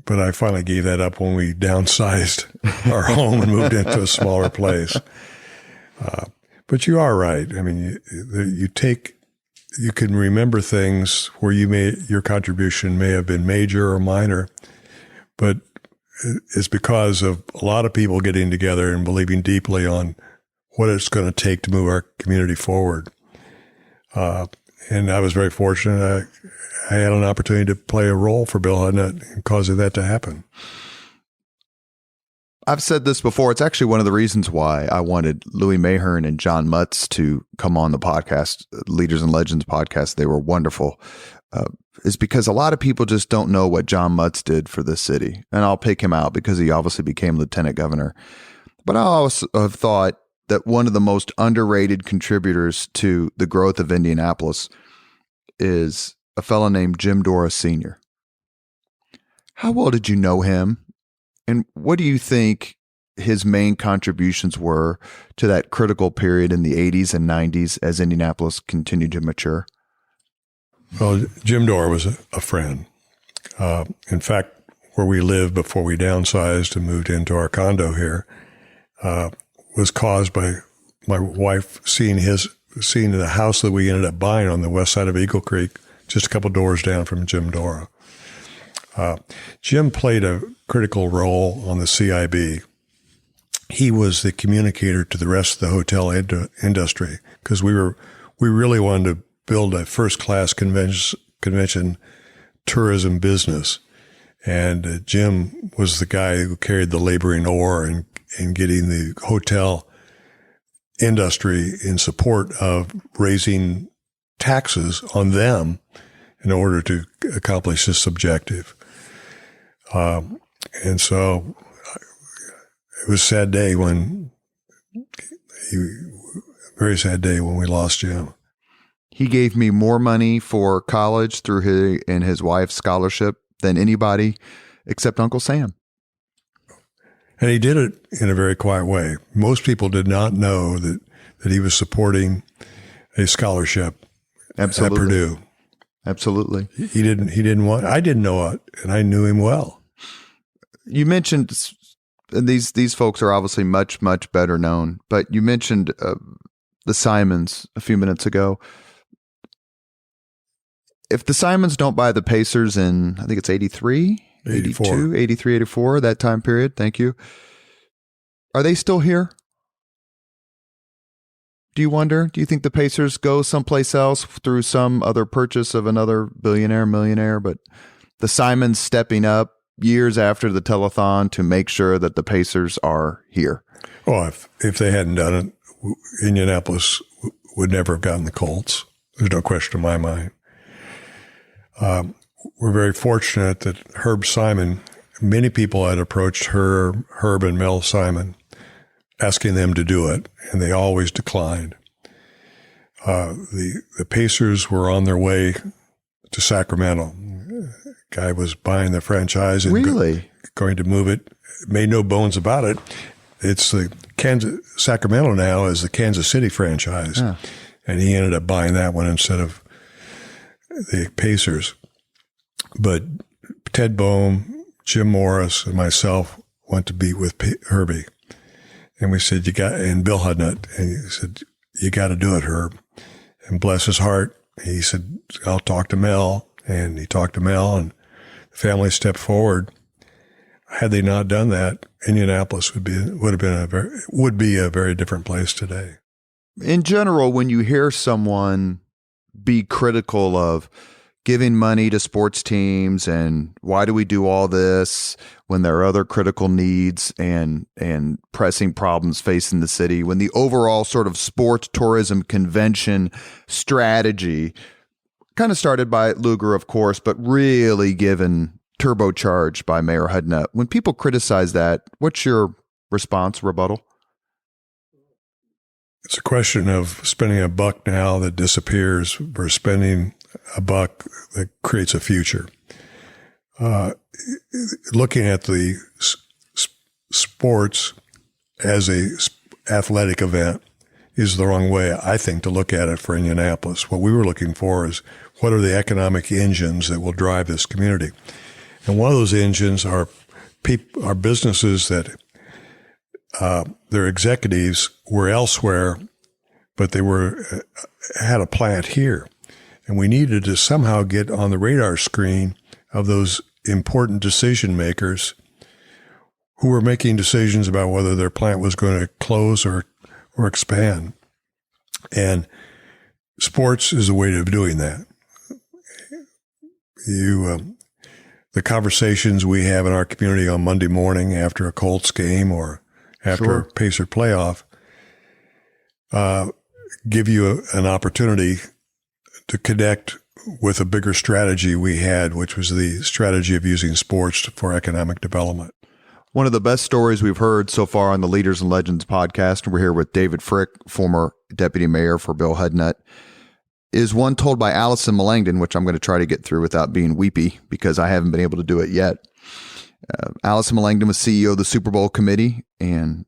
but I finally gave that up when we downsized our home and moved into a smaller place. But you are right. I mean, you can remember things where your contribution may have been major or minor, but it's because of a lot of people getting together and believing deeply on what it's going to take to move our community forward. And I was very fortunate. I had an opportunity to play a role for Bill Hudnut in causing that to happen. I've said this before. It's actually one of the reasons why I wanted Louis Mahern and John Mutz to come on the podcast, Leaders and Legends podcast. They were wonderful. Is because a lot of people just don't know what John Mutz did for this city. And I'll pick him out because he obviously became lieutenant governor. But I always have thought that one of the most underrated contributors to the growth of Indianapolis is a fellow named Jim Dora Sr. How well did you know him? And what do you think his main contributions were to that critical period in the 80s and 90s as Indianapolis continued to mature? Well, Jim Dora was a friend. In fact, where we lived before we downsized and moved into our condo here was caused by my wife seeing the house that we ended up buying on the west side of Eagle Creek, just a couple doors down from Jim Dora. Jim played a critical role on the CIB. He was the communicator to the rest of the hotel industry because we really wanted to build a first-class convention tourism business. And Jim was the guy who carried the laboring oar in getting the hotel industry in support of raising taxes on them in order to accomplish this objective. And so it was a very sad day when we lost Jim. He gave me more money for college through his wife's scholarship than anybody except Uncle Sam. And he did it in a very quiet way. Most people did not know that he was supporting a scholarship at Purdue. Absolutely. He didn't want, I didn't know it, and I knew him well. You mentioned, and these folks are obviously much, much better known, but you mentioned the Simons a few minutes ago. If the Simons don't buy the Pacers in, I think it's 83, 82, 83, 84, that time period. Thank you. Are they still here? Do you wonder? Do you think the Pacers go someplace else through some other purchase of another billionaire, millionaire, but the Simons stepping up, years after the telethon to make sure that the Pacers are here? Well, if they hadn't done it, Indianapolis would never have gotten the Colts. There's no question in my mind. We're very fortunate that Herb Simon, many people had approached Herb and Mel Simon, asking them to do it, and they always declined. The Pacers were on their way to Sacramento. Guy was buying the franchise and going to move it. Made no bones about it. It's the Sacramento now is the Kansas City franchise, and he ended up buying that one instead of the Pacers. But Ted Boehm, Jim Morris, and myself went to be with Herbie, and we said and Bill Hudnut, and he said, "You got to do it, Herb." And bless his heart, he said, "I'll talk to Mel," and he talked to Mel, and the family stepped forward. Had they not done that, Indianapolis would be a very different place today. In general, when you hear someone be critical of giving money to sports teams and why do we do all this when there are other critical needs and pressing problems facing the city, when the overall sort of sports tourism convention strategy kind of started by Lugar, of course, but really given turbocharged by Mayor Hudnut. When people criticize that, what's your response, rebuttal? It's a question of spending a buck now that disappears versus spending a buck that creates a future. Looking at the sports as a athletic event is the wrong way, I think, to look at it for Indianapolis. What we were looking for is what are the economic engines that will drive this community? And one of those engines are businesses that their executives were elsewhere, but they had a plant here. And we needed to somehow get on the radar screen of those important decision makers who were making decisions about whether their plant was going to close or expand. And sports is a way of doing that. The conversations we have in our community on Monday morning after a Colts game or after a Pacer playoff give you an opportunity to connect with a bigger strategy we had, which was the strategy of using sports for economic development. One of the best stories we've heard so far on the Leaders and Legends podcast, and we're here with David Frick, former deputy mayor for Bill Hudnut, is one told by Allison Millangton, which I'm going to try to get through without being weepy because I haven't been able to do it yet. Allison Millangton was CEO of the Super Bowl committee and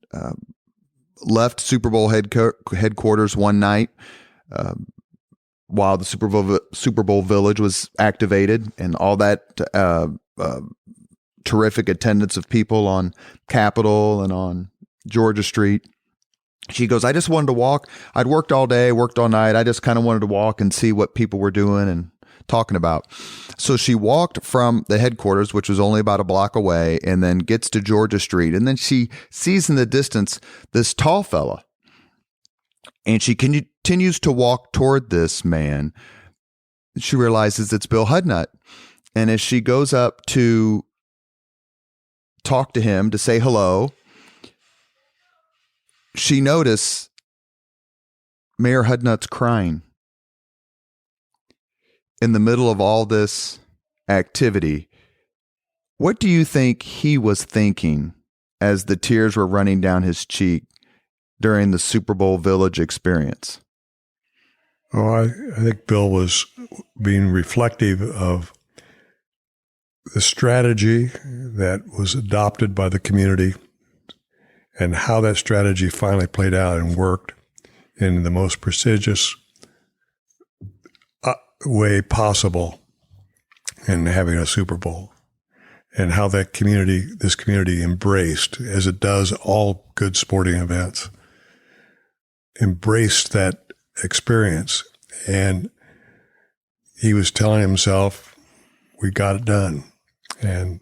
left Super Bowl headquarters one night while the Super Bowl Village was activated and all that terrific attendance of people on Capitol and on Georgia Street. She goes, I just wanted to walk. I'd worked all day, worked all night. I just kind of wanted to walk and see what people were doing and talking about. So she walked from the headquarters, which was only about a block away, and then gets to Georgia Street. And then she sees in the distance this tall fella. And she continues to walk toward this man. She realizes it's Bill Hudnut. And as she goes up to talk to him, to say hello, she noticed Mayor Hudnut's crying. In the middle of all this activity, what do you think he was thinking as the tears were running down his cheek during the Super Bowl Village experience? Oh, I think Bill was being reflective of the strategy that was adopted by the community and how that strategy finally played out and worked in the most prestigious way possible in having a Super Bowl, and how this community embraced, as it does all good sporting events, embraced that experience. And he was telling himself, we got it done. And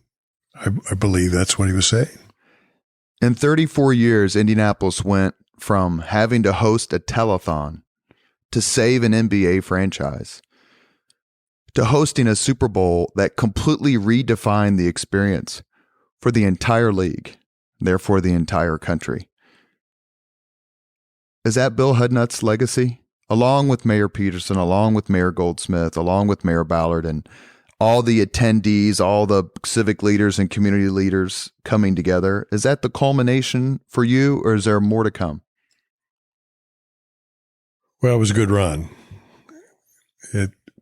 I believe that's what he was saying. In 34 years, Indianapolis went from having to host a telethon to save an NBA franchise to hosting a Super Bowl that completely redefined the experience for the entire league, therefore the entire country. Is that Bill Hudnut's legacy? Along with Mayor Peterson, along with Mayor Goldsmith, along with Mayor Ballard, and all the attendees, all the civic leaders and community leaders coming together, is that the culmination for you, or is there more to come? Well, it was a good run.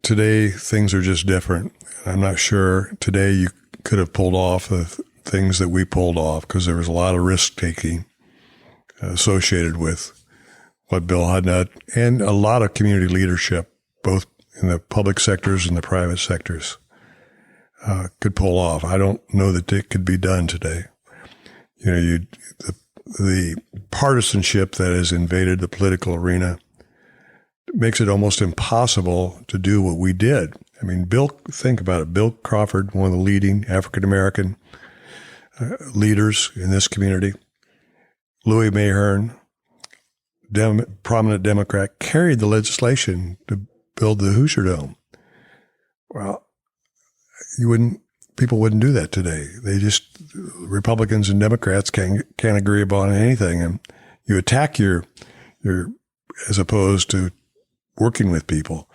Today, things are just different. I'm not sure today you could have pulled off the things that we pulled off, because there was a lot of risk-taking associated with what Bill Hudnut and a lot of community leadership, both in the public sectors and the private sectors, could pull off. I don't know that it could be done today. The partisanship that has invaded the political arena makes it almost impossible to do what we did. I mean, think about it. Bill Crawford, one of the leading African-American leaders in this community, Louis Mahern, prominent Democrat, carried the legislation to build the Hoosier Dome. Well, people wouldn't do that today. Republicans and Democrats can't agree upon anything, and you attack your as opposed to working with people.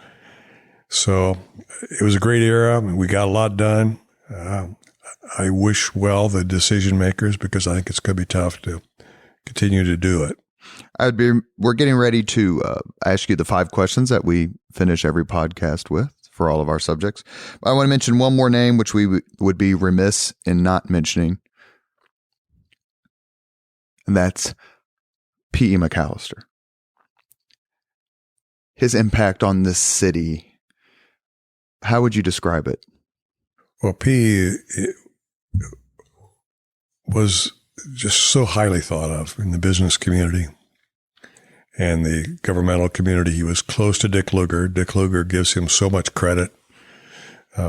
So it was a great era. I mean, we got a lot done. I wish well the decision makers, because I think it's going to be tough to continue to do it. We're getting ready to ask you the 5 questions that we finish every podcast with for all of our subjects. I want to mention one more name, which we would be remiss in not mentioning, and that's P.E. McAllister. His impact on this city, how would you describe it? Well, P.E. was just so highly thought of in the business community and the governmental community. He was close to Dick Lugar. Dick Lugar gives him so much credit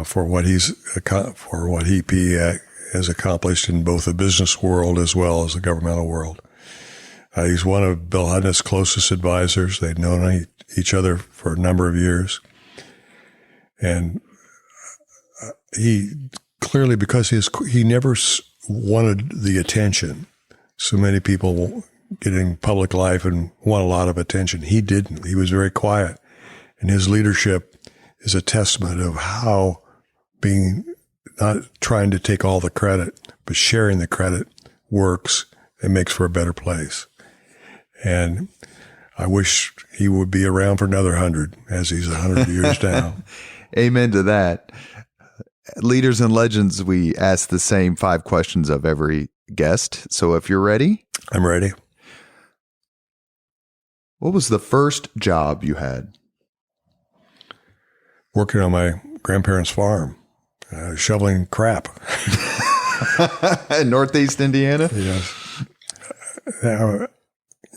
for what P.E. has accomplished in both the business world as well as the governmental world. He's one of Bill Hudnut's closest advisors. They'd known each other for a number of years. And he clearly, because he never wanted the attention. So many people get in public life and want a lot of attention. He didn't. He was very quiet. And his leadership is a testament of how being not trying to take all the credit, but sharing the credit works and makes for a better place. And I wish he would be around for another 100, as he's 100 years now. Amen to that. Leaders and legends, we ask the same 5 questions of every guest. So if you're ready. I'm ready. What was the first job you had? Working on my grandparents' farm, shoveling crap. In Northeast Indiana? Yes.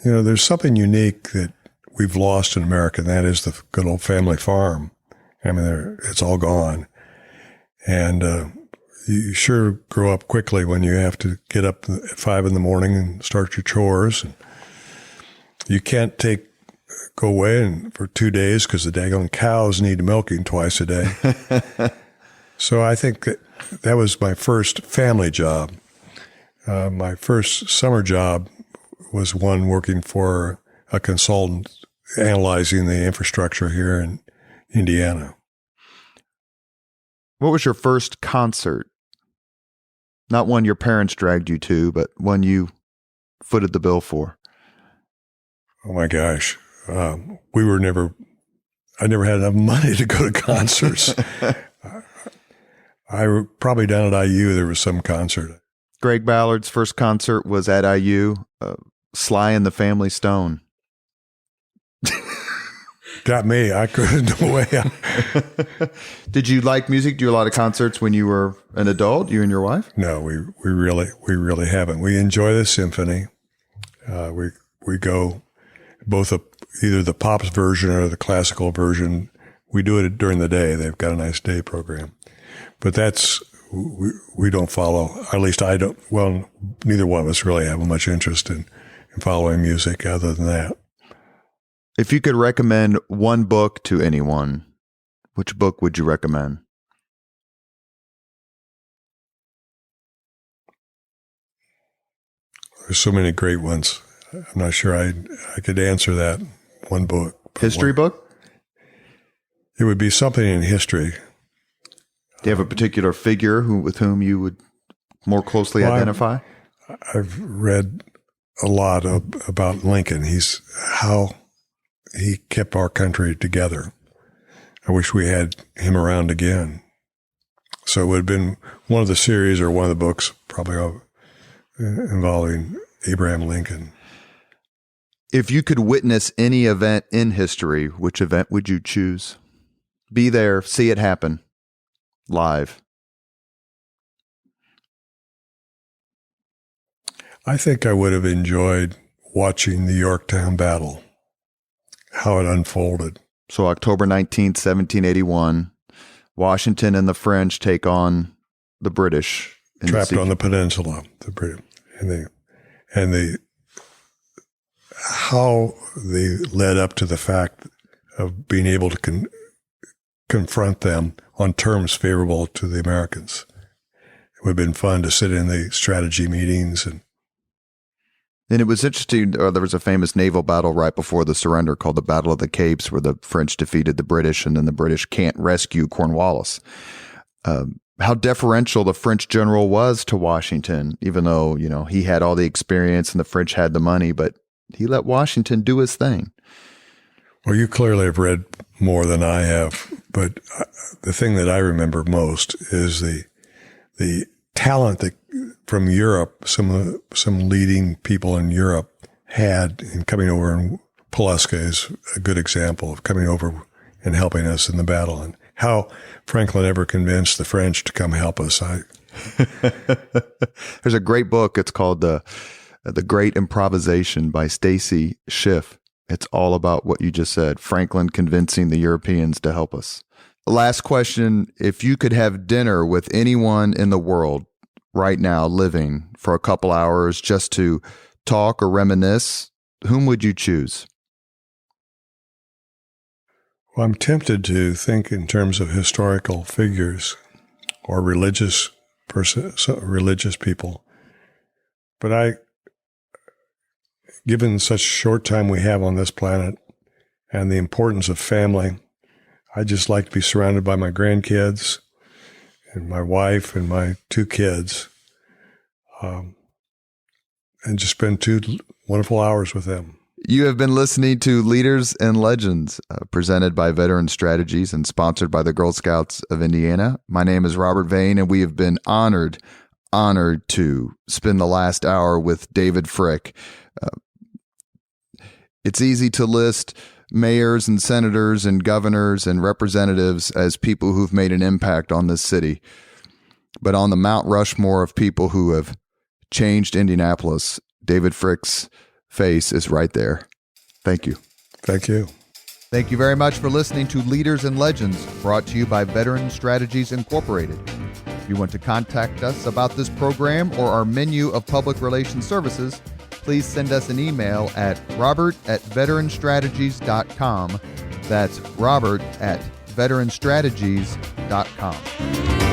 There's something unique that we've lost in America, and that is the good old family farm. I mean, it's all gone. And you sure grow up quickly when you have to get up at 5 a.m. and start your chores. And you can't go away for 2 days because the daggone cows need milking twice a day. So I think that was my first family job. My first summer job was one working for a consultant analyzing the infrastructure here in Indiana. What was your first concert? Not one your parents dragged you to, but one you footed the bill for. Oh my gosh. I never had enough money to go to concerts. Probably down at IU, there was some concert. Greg Ballard's first concert was at IU, Sly and the Family Stone. Got me. I couldn't do away. Did you like music? Do a lot of concerts when you were an adult, you and your wife? No, we really haven't. We enjoy the symphony. We go both either the pops version or the classical version. We do it during the day. They've got a nice day program. But we don't follow, at least I don't, well, neither one of us really have much interest in following music other than that. If you could recommend one book to anyone, which book would you recommend? There's so many great ones. I'm not sure I could answer that one book. History book? It would be something in history. Do you have a particular figure with whom you would more closely identify? I've read a lot about Lincoln. How he kept our country together. I wish we had him around again. So it would have been one of the series or one of the books probably involving Abraham Lincoln. If you could witness any event in history, which event would you choose? Be there, see it happen, live. I think I would have enjoyed watching the Yorktown battle, how it unfolded. So October 19th, 1781, Washington and the French take on the British. Trapped on the peninsula, the British, and how they led up to the fact of being able to confront them on terms favorable to the Americans. It would have been fun to sit in the strategy meetings. And it was interesting. There was a famous naval battle right before the surrender called the Battle of the Capes, where the French defeated the British, and then the British can't rescue Cornwallis. How deferential the French general was to Washington, even though, he had all the experience and the French had the money, but he let Washington do his thing. Well, you clearly have read more than I have, but the thing that I remember most is the talent that from Europe, some leading people in Europe had in coming over, and Pulaski is a good example of coming over and helping us in the battle, and how Franklin ever convinced the French to come help us. There's a great book. It's called The Great Improvisation by Stacy Schiff. It's all about what you just said, Franklin convincing the Europeans to help us. Last question. If you could have dinner with anyone in the world right now living for a couple hours just to talk or reminisce, whom would you choose? Well, I'm tempted to think in terms of historical figures or religious people. But given such a short time we have on this planet and the importance of family, I just like to be surrounded by my grandkids and my wife and my 2 kids, and just spend 2 wonderful hours with them. You have been listening to Leaders and Legends, presented by Veteran Strategies and sponsored by the Girl Scouts of Indiana. My name is Robert Vane, and we have been honored to spend the last hour with David Frick. It's easy to list mayors and senators and governors and representatives as people who've made an impact on this city. But on the Mount Rushmore of people who have changed Indianapolis, David Frick's face is right there. Thank you. Thank you. Thank you very much for listening to Leaders and Legends, brought to you by Veteran Strategies Incorporated. If you want to contact us about this program or our menu of public relations services, please send us an email at robert@veteranstrategies.com. That's robert@veteranstrategies.com.